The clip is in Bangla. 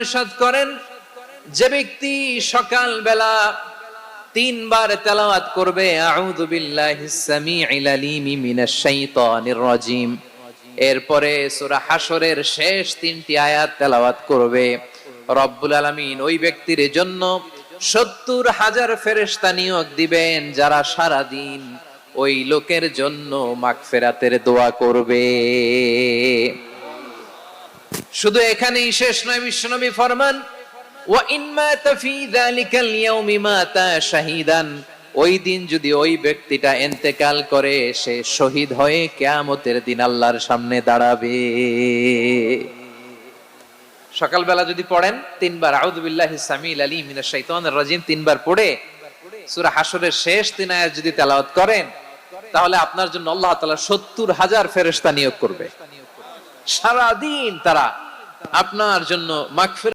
ইরশাদ করেন, যে ব্যক্তি সকাল বেলা 3 বার তেলাওয়াত করবে আউযু বিল্লাহিস সামিউল আলিম মিনাশ শাইতানির রাজিম, এরপরে সূরা হাশরের শেষ 3টি আয়াত তেলাওয়াত করবে, রব্বুল আলামিন ওই ব্যক্তির জন্য 70,000 ফেরেশতা নিয়োগ দিবেন যারা সারা দিন ওই লোকের জন্য মাগফিরাতের দোয়া করবে। শুধু এখানেই শেষ নয়, বিশ্বনবী ফরমান ওয়া ইন মাতা ফি যালিকাল ইয়াউমি মাতা শাহীদান, ওই দিন যদি ওই ব্যক্তিটা ইন্তেকাল করে সে শহীদ হয়ে কিয়ামতের দিন আল্লাহর সামনে দাঁড়াবে। সকালবেলা যদি পড়েন 3 বার আউযু বিল্লাহিস সামিউল আলিম মিনাশ শাইতানির রাজিম 3 বার পড়ে সূরা হাশরের শেষ 3 আয়াত যদি তেলাওয়াত করেন, তাহলে আপনার জন্য আল্লাহ তাআলা 70,000 ফেরেশতা নিয়োগ করবে। সারা দিন তারা আপনার জন্য মাগফিরাত